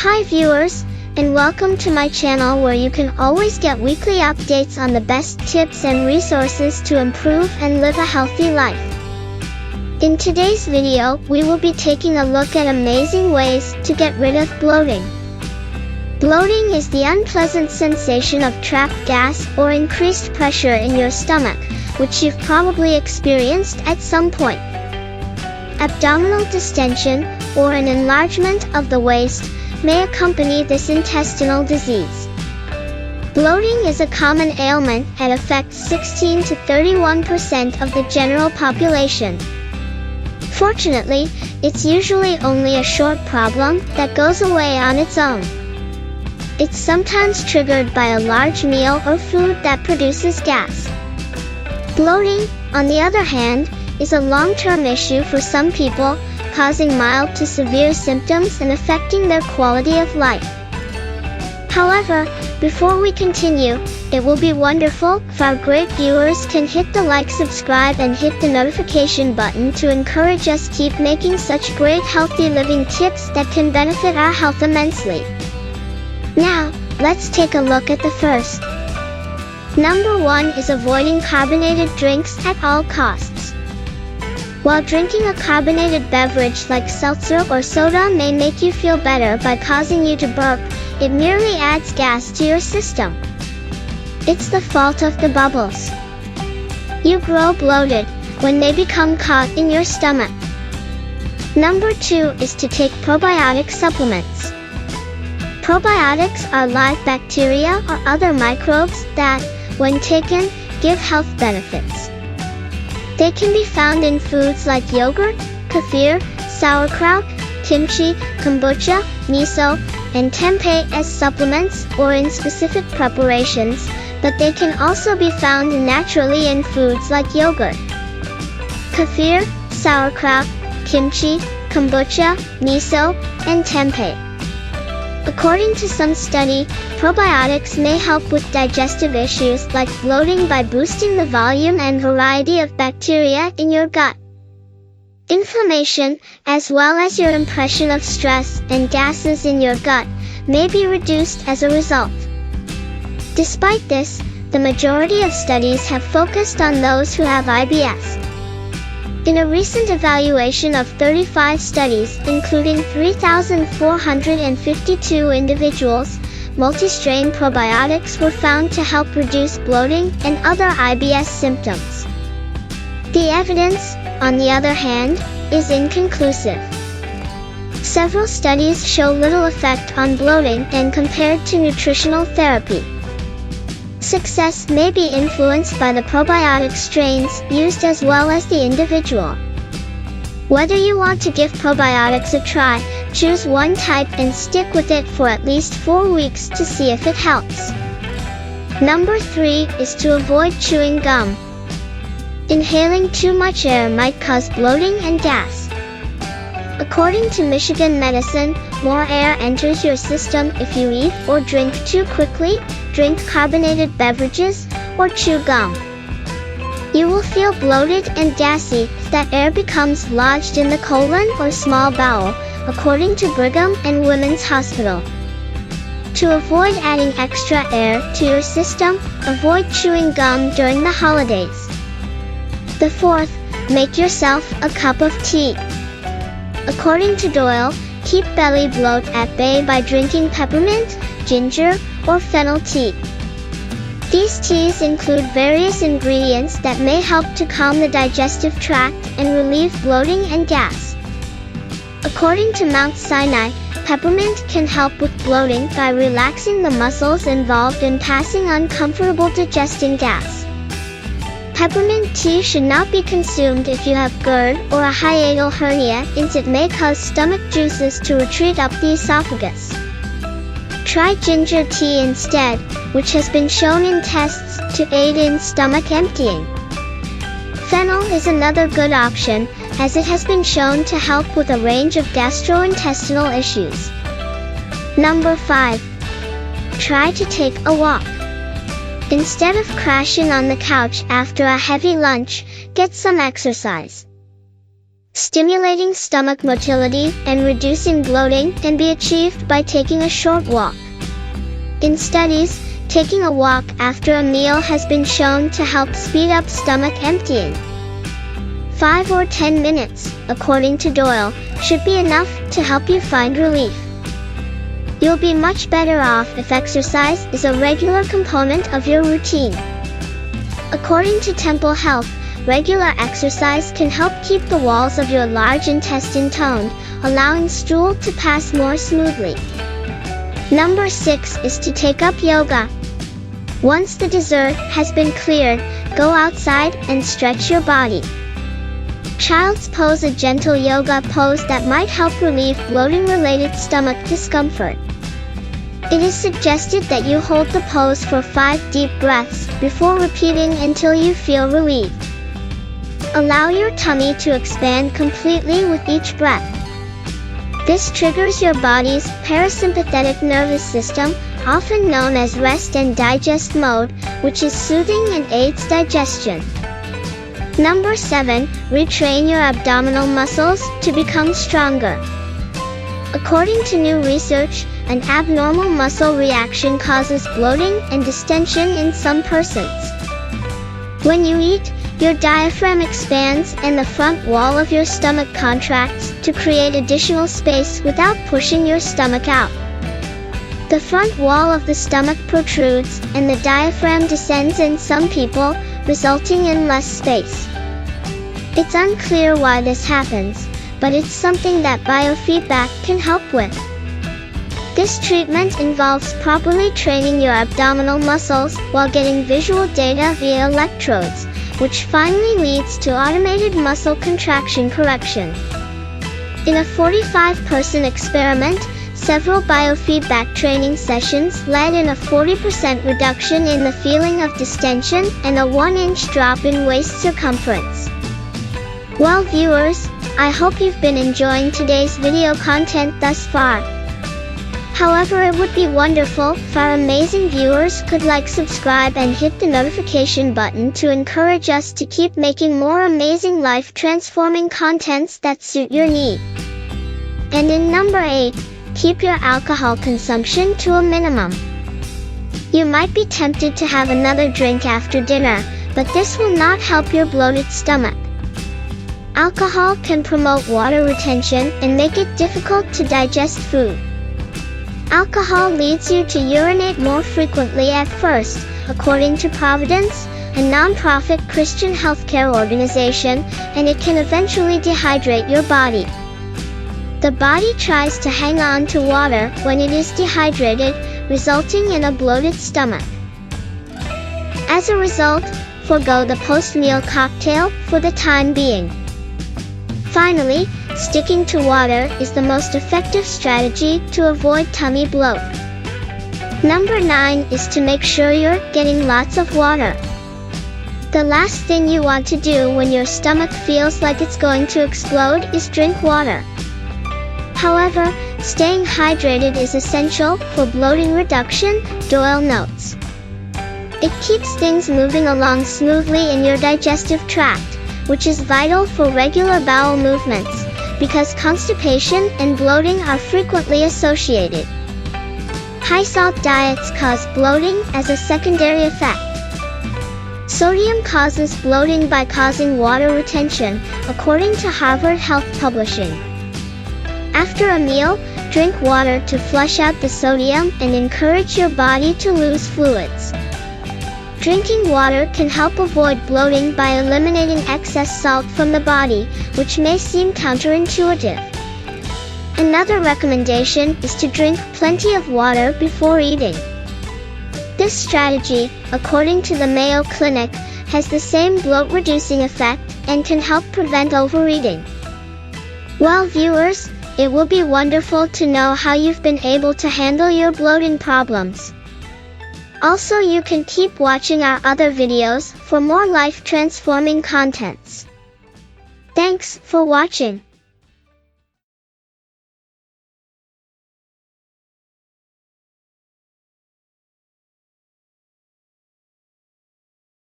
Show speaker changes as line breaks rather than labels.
Hi viewers, and welcome to my channel where you can always get weekly updates on the best tips and resources to improve and live a healthy life. In today's video, we will be taking a look at amazing ways to get rid of bloating. Bloating is the unpleasant sensation of trapped gas or increased pressure in your stomach, which you've probably experienced at some point. Abdominal distension, or an enlargement of the waist, may accompany this intestinal disease. Bloating is a common ailment that affects 16 to 31% of the general population. Fortunately, it's usually only a short problem that goes away on its own. It's sometimes triggered by a large meal or food that produces gas. Bloating, on the other hand, is a long-term issue for some people, causing mild to severe symptoms and affecting their quality of life. However, before we continue, it will be wonderful if our great viewers can hit the like, subscribe, and hit the notification button to encourage us keep making such great healthy living tips that can benefit our health immensely. Now, let's take a look at the first. Number 1 is avoiding carbonated drinks at all costs. While drinking a carbonated beverage like seltzer or soda may make you feel better by causing you to burp, it merely adds gas to your system. It's the fault of the bubbles. You grow bloated when they become caught in your stomach. Number 2 is to take probiotic supplements. Probiotics are live bacteria or other microbes that, when taken, give health benefits. They can be found in foods like yogurt, kefir, sauerkraut, kimchi, kombucha, miso, and tempeh as supplements or in specific preparations, but they can also be found naturally in foods like yogurt. Kefir, sauerkraut, kimchi, kombucha, miso, and tempeh. According to some study, probiotics may help with digestive issues like bloating by boosting the volume and variety of bacteria in your gut. Inflammation, as well as your impression of stress and gases in your gut, may be reduced as a result. Despite this, the majority of studies have focused on those who have IBS. In a recent evaluation of 35 studies, including 3,452 individuals, multi-strain probiotics were found to help reduce bloating and other IBS symptoms. The evidence, on the other hand, is inconclusive. Several studies show little effect on bloating when compared to nutritional therapy. Success may be influenced by the probiotic strains used as well as the individual. Whether you want to give probiotics a try, choose one type and stick with it for at least 4 weeks to see if it helps. Number 3 is to avoid chewing gum. Inhaling too much air might cause bloating and gas. According to Michigan Medicine, more air enters your system if you eat or drink too quickly, drink carbonated beverages, or chew gum. You will feel bloated and gassy if that air becomes lodged in the colon or small bowel, according to Brigham and Women's Hospital. To avoid adding extra air to your system, avoid chewing gum during the holidays. The fourth, make yourself a cup of tea. According to Doyle, keep belly bloat at bay by drinking peppermint, ginger, or fennel tea. These teas include various ingredients that may help to calm the digestive tract and relieve bloating and gas. According to Mount Sinai, peppermint can help with bloating by relaxing the muscles involved in passing uncomfortable digesting gas. Peppermint tea should not be consumed if you have GERD or a hiatal hernia, since it may cause stomach juices to retreat up the esophagus. Try ginger tea instead, which has been shown in tests to aid in stomach emptying. Fennel is another good option, as it has been shown to help with a range of gastrointestinal issues. Number 5. Try to take a walk. Instead of crashing on the couch after a heavy lunch, get some exercise. Stimulating stomach motility and reducing bloating can be achieved by taking a short walk. In studies, taking a walk after a meal has been shown to help speed up stomach emptying. 5 or 10 minutes, according to Doyle, should be enough to help you find relief. You'll be much better off if exercise is a regular component of your routine. According to Temple Health, regular exercise can help keep the walls of your large intestine toned, allowing stool to pass more smoothly. Number 6 is to take up yoga. Once the dessert has been cleared, go outside and stretch your body. Child's pose, a gentle yoga pose that might help relieve bloating-related stomach discomfort. It is suggested that you hold the pose for 5 deep breaths before repeating until you feel relieved. Allow your tummy to expand completely with each breath. This triggers your body's parasympathetic nervous system, often known as rest and digest mode, which is soothing and aids digestion. Number 7, retrain your abdominal muscles to become stronger. According to new research, an abnormal muscle reaction causes bloating and distension in some persons. When you eat, your diaphragm expands and the front wall of your stomach contracts to create additional space without pushing your stomach out. The front wall of the stomach protrudes and the diaphragm descends in some people, resulting in less space. It's unclear why this happens, but it's something that biofeedback can help with. This treatment involves properly training your abdominal muscles while getting visual data via electrodes, which finally leads to automated muscle contraction correction. In a 45-person experiment, several biofeedback training sessions led in a 40% reduction in the feeling of distension and a 1-inch drop in waist circumference. Well viewers, I hope you've been enjoying today's video content thus far. However, it would be wonderful if our amazing viewers could like, subscribe and hit the notification button to encourage us to keep making more amazing life-transforming contents that suit your need. And in number 8, keep your alcohol consumption to a minimum. You might be tempted to have another drink after dinner, but this will not help your bloated stomach. Alcohol can promote water retention and make it difficult to digest food. Alcohol leads you to urinate more frequently at first, according to Providence, a non-profit Christian healthcare organization, and it can eventually dehydrate your body. The body tries to hang on to water when it is dehydrated, resulting in a bloated stomach. As a result, forego the post-meal cocktail for the time being. Finally, sticking to water is the most effective strategy to avoid tummy bloat. Number 9 is to make sure you're getting lots of water. The last thing you want to do when your stomach feels like it's going to explode is drink water. However, staying hydrated is essential for bloating reduction, Doyle notes. It keeps things moving along smoothly in your digestive tract, which is vital for regular bowel movements, because constipation and bloating are frequently associated. High-salt diets cause bloating as a secondary effect. Sodium causes bloating by causing water retention, according to Harvard Health Publishing. After a meal, drink water to flush out the sodium and encourage your body to lose fluids. Drinking water can help avoid bloating by eliminating excess salt from the body, which may seem counterintuitive. Another recommendation is to drink plenty of water before eating. This strategy, according to the Mayo Clinic, has the same bloat-reducing effect and can help prevent overeating. Well viewers, it will be wonderful to know how you've been able to handle your bloating problems. Also, you can keep watching our other videos for more life-transforming contents. Thanks for watching.